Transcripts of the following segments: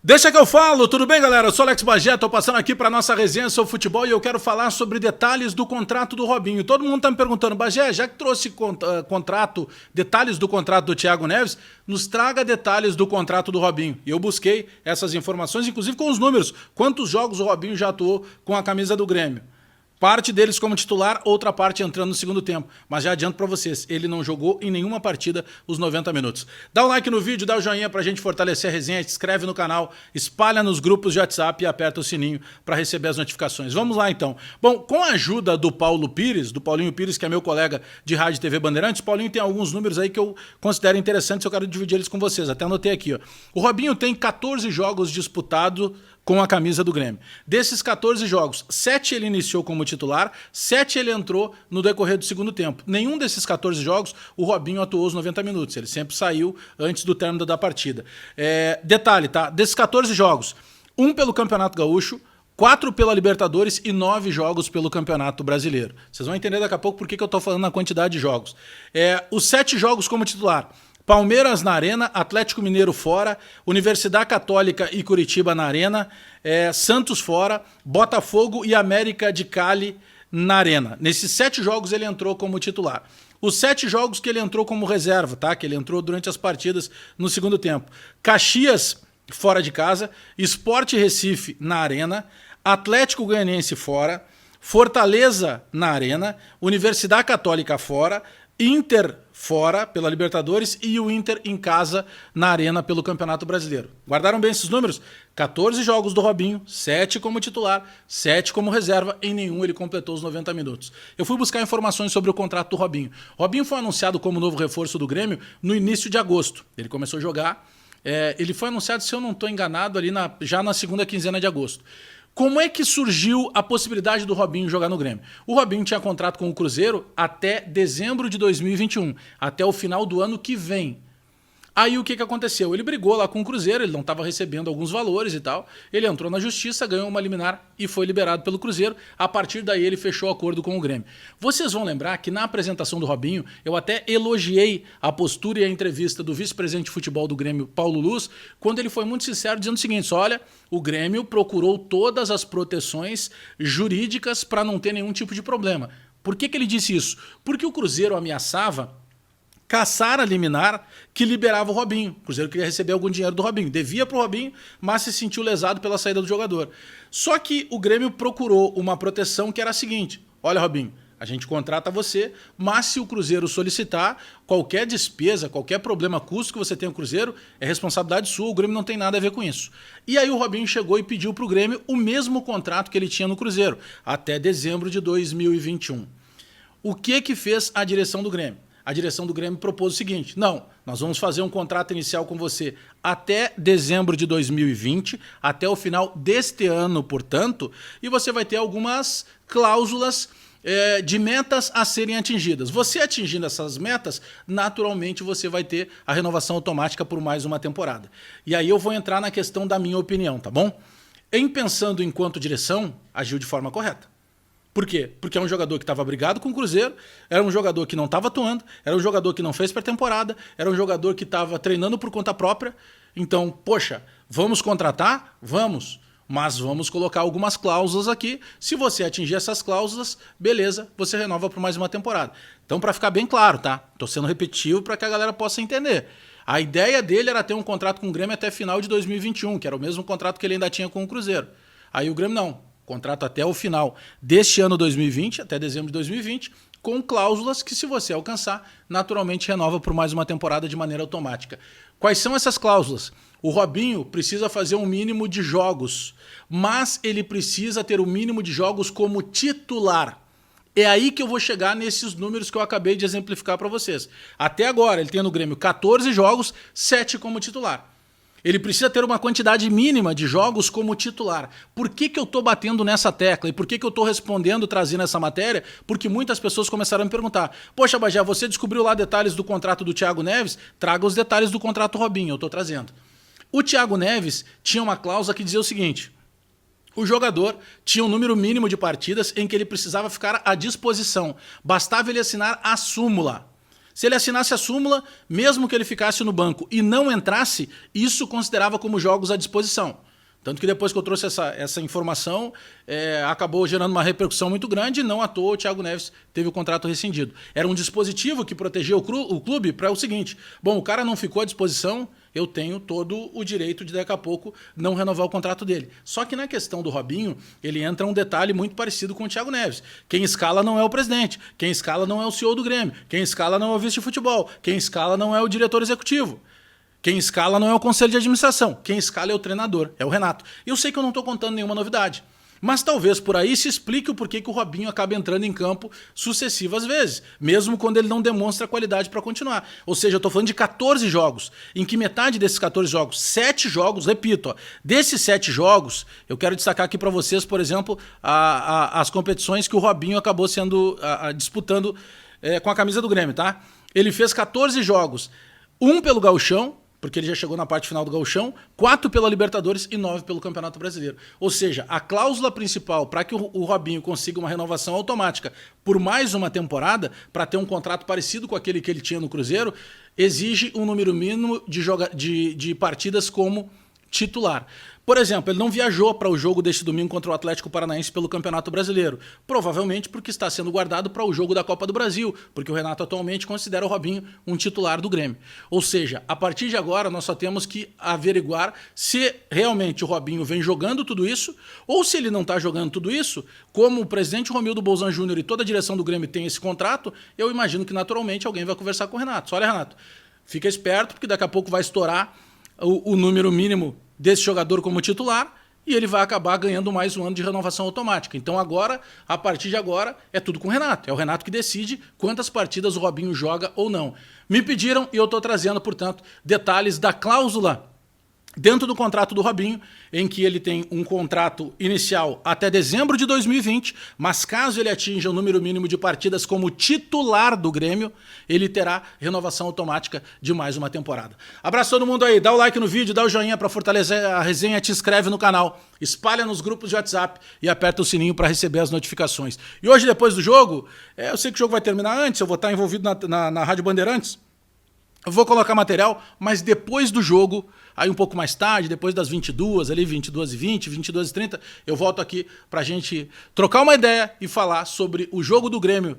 Deixa que eu falo, tudo bem, galera? Eu sou Alex Bagé, tô passando aqui para nossa resenha sobre futebol e eu quero falar sobre detalhes do contrato do Robinho. Todo mundo tá me perguntando, Bagé, já que trouxe contrato, detalhes do contrato do Thiago Neves, nos traga detalhes do contrato do Robinho. E eu busquei essas informações, inclusive com os números. Quantos jogos o Robinho já atuou com a camisa do Grêmio? Parte deles como titular, outra parte entrando no segundo tempo. Mas já adianto pra vocês, ele não jogou em nenhuma partida os 90 minutos. Dá um like no vídeo, dá o joinha pra gente fortalecer a resenha, se inscreve no canal, espalha nos grupos de WhatsApp e aperta o sininho pra receber as notificações. Vamos lá então. Bom, com a ajuda do Paulo Pires, do Paulinho Pires, que é meu colega de Rádio e TV Bandeirantes, Paulinho tem alguns números aí que eu considero interessantes, eu quero dividir eles com vocês. Até anotei aqui, ó. O Robinho tem 14 jogos disputados com a camisa do Grêmio. Desses 14 jogos, 7 ele iniciou como titular, 7 ele entrou no decorrer do segundo tempo. Nenhum desses 14 jogos o Robinho atuou os 90 minutos, ele sempre saiu antes do término da partida. Detalhe, tá? Desses 14 jogos, 1 pelo Campeonato Gaúcho, 4 pela Libertadores e 9 jogos pelo Campeonato Brasileiro. Vocês vão entender daqui a pouco por que eu tô falando na quantidade de jogos. Os 7 jogos como titular: Palmeiras na Arena, Atlético Mineiro fora, Universidade Católica e Curitiba na Arena, Santos fora, Botafogo e América de Cali na Arena. Nesses 7 jogos ele entrou como titular. Os 7 jogos que ele entrou como reserva, tá? Que ele entrou durante as partidas no segundo tempo: Caxias fora de casa, Sport Recife na Arena, Atlético Goianiense fora, Fortaleza na Arena, Universidade Católica fora, Inter fora pela Libertadores e o Inter em casa na Arena pelo Campeonato Brasileiro. Guardaram bem esses números? 14 jogos do Robinho, 7 como titular, 7 como reserva, em nenhum ele completou os 90 minutos. Eu fui buscar informações sobre o contrato do Robinho. Robinho foi anunciado como novo reforço do Grêmio no início de agosto. Ele começou a jogar, ele foi anunciado, se eu não estou enganado, ali já na segunda quinzena de agosto. Como é que surgiu a possibilidade do Robinho jogar no Grêmio? O Robinho tinha contrato com o Cruzeiro até dezembro de 2021, até o final do ano que vem. Aí o que aconteceu? Ele brigou lá com o Cruzeiro, ele não estava recebendo alguns valores e tal, ele entrou na justiça, ganhou uma liminar e foi liberado pelo Cruzeiro. A partir daí ele fechou acordo com o Grêmio. Vocês vão lembrar que na apresentação do Robinho, eu até elogiei a postura e a entrevista do vice-presidente de futebol do Grêmio, Paulo Luz, quando ele foi muito sincero dizendo o seguinte: olha, o Grêmio procurou todas as proteções jurídicas para não ter nenhum tipo de problema. Por que ele disse isso? Porque o Cruzeiro ameaçava caçar a liminar que liberava o Robinho. O Cruzeiro queria receber algum dinheiro do Robinho, devia para o Robinho, mas se sentiu lesado pela saída do jogador. Só que o Grêmio procurou uma proteção que era a seguinte: olha, Robinho, a gente contrata você, mas se o Cruzeiro solicitar, qualquer despesa, qualquer problema, custo que você tem com o Cruzeiro, é responsabilidade sua, o Grêmio não tem nada a ver com isso. E aí o Robinho chegou e pediu para o Grêmio o mesmo contrato que ele tinha no Cruzeiro, até dezembro de 2021. O que fez a direção do Grêmio? A direção do Grêmio propôs o seguinte: não, nós vamos fazer um contrato inicial com você até dezembro de 2020, até o final deste ano, portanto, e você vai ter algumas cláusulas de metas a serem atingidas. Você atingindo essas metas, naturalmente você vai ter a renovação automática por mais uma temporada. E aí eu vou entrar na questão da minha opinião, tá bom? Em pensando enquanto direção, agiu de forma correta. Por quê? Porque é um jogador que estava brigado com o Cruzeiro, era um jogador que não estava atuando, era um jogador que não fez pré-temporada, era um jogador que estava treinando por conta própria. Então, poxa, vamos contratar? Vamos. Mas vamos colocar algumas cláusulas aqui. Se você atingir essas cláusulas, beleza, você renova por mais uma temporada. Então, para ficar bem claro, tá? Estou sendo repetitivo para que a galera possa entender. A ideia dele era ter um contrato com o Grêmio até final de 2021, que era o mesmo contrato que ele ainda tinha com o Cruzeiro. Aí o Grêmio não. Contrato até o final deste ano 2020, até dezembro de 2020, com cláusulas que, se você alcançar, naturalmente renova por mais uma temporada de maneira automática. Quais são essas cláusulas? O Robinho precisa fazer um mínimo de jogos, mas ele precisa ter o mínimo de jogos como titular. É aí que eu vou chegar nesses números que eu acabei de exemplificar para vocês. Até agora, ele tem no Grêmio 14 jogos, 7 como titular. Ele precisa ter uma quantidade mínima de jogos como titular. Por que eu estou batendo nessa tecla? E por que eu estou respondendo, trazendo essa matéria? Porque muitas pessoas começaram a me perguntar: poxa, Bagé, você descobriu lá detalhes do contrato do Thiago Neves? Traga os detalhes do contrato Robinho, eu estou trazendo. O Thiago Neves tinha uma cláusula que dizia o seguinte: o jogador tinha um número mínimo de partidas em que ele precisava ficar à disposição. Bastava ele assinar a súmula. Se ele assinasse a súmula, mesmo que ele ficasse no banco e não entrasse, isso considerava como jogos à disposição. Tanto que depois que eu trouxe essa informação, acabou gerando uma repercussão muito grande e não à toa o Thiago Neves teve o contrato rescindido. Era um dispositivo que protegia o clube para o seguinte: bom, o cara não ficou à disposição, eu tenho todo o direito de daqui a pouco não renovar o contrato dele. Só que na questão do Robinho, ele entra um detalhe muito parecido com o Thiago Neves. Quem escala não é o presidente, quem escala não é o CEO do Grêmio, quem escala não é o vice de futebol, quem escala não é o diretor executivo. Quem escala não é o conselho de administração, quem escala é o treinador, é o Renato. Eu sei que eu não estou contando nenhuma novidade, mas talvez por aí se explique o porquê que o Robinho acaba entrando em campo sucessivas vezes, mesmo quando ele não demonstra qualidade para continuar. Ou seja, eu estou falando de 14 jogos, em que metade desses 14 jogos, 7 jogos, repito, desses 7 jogos, eu quero destacar aqui para vocês, por exemplo, as competições que o Robinho acabou disputando com a camisa do Grêmio, tá? Ele fez 14 jogos, 1 pelo Gauchão, porque ele já chegou na parte final do Gauchão, 4 pela Libertadores e 9 pelo Campeonato Brasileiro. Ou seja, a cláusula principal para que o Robinho consiga uma renovação automática por mais uma temporada, para ter um contrato parecido com aquele que ele tinha no Cruzeiro, exige um número mínimo de partidas como titular. Por exemplo, ele não viajou para o jogo deste domingo contra o Atlético Paranaense pelo Campeonato Brasileiro, provavelmente porque está sendo guardado para o jogo da Copa do Brasil, porque o Renato atualmente considera o Robinho um titular do Grêmio. Ou seja, a partir de agora nós só temos que averiguar se realmente o Robinho vem jogando tudo isso, ou se ele não está jogando tudo isso, como o presidente Romildo Bolzan Júnior e toda a direção do Grêmio tem esse contrato, eu imagino que naturalmente alguém vai conversar com o Renato. Olha, Renato, fica esperto porque daqui a pouco vai estourar o número mínimo desse jogador como titular e ele vai acabar ganhando mais um ano de renovação automática. Então agora, a partir de agora, é tudo com o Renato. É o Renato que decide quantas partidas o Robinho joga ou não. Me pediram e eu estou trazendo, portanto, detalhes da cláusula dentro do contrato do Robinho, em que ele tem um contrato inicial até dezembro de 2020, mas caso ele atinja o número mínimo de partidas como titular do Grêmio, ele terá renovação automática de mais uma temporada. Abraço todo mundo aí, dá o like no vídeo, dá o joinha para fortalecer a resenha, te inscreve no canal, espalha nos grupos de WhatsApp e aperta o sininho para receber as notificações. E hoje, depois do jogo, eu sei que o jogo vai terminar antes, eu vou estar envolvido na Rádio Bandeirantes, eu vou colocar material, mas depois do jogo, aí um pouco mais tarde, depois das 22, ali 22h20, 22h30, eu volto aqui pra gente trocar uma ideia e falar sobre o jogo do Grêmio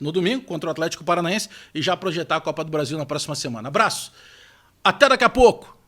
no domingo contra o Atlético Paranaense e já projetar a Copa do Brasil na próxima semana. Abraço, até daqui a pouco!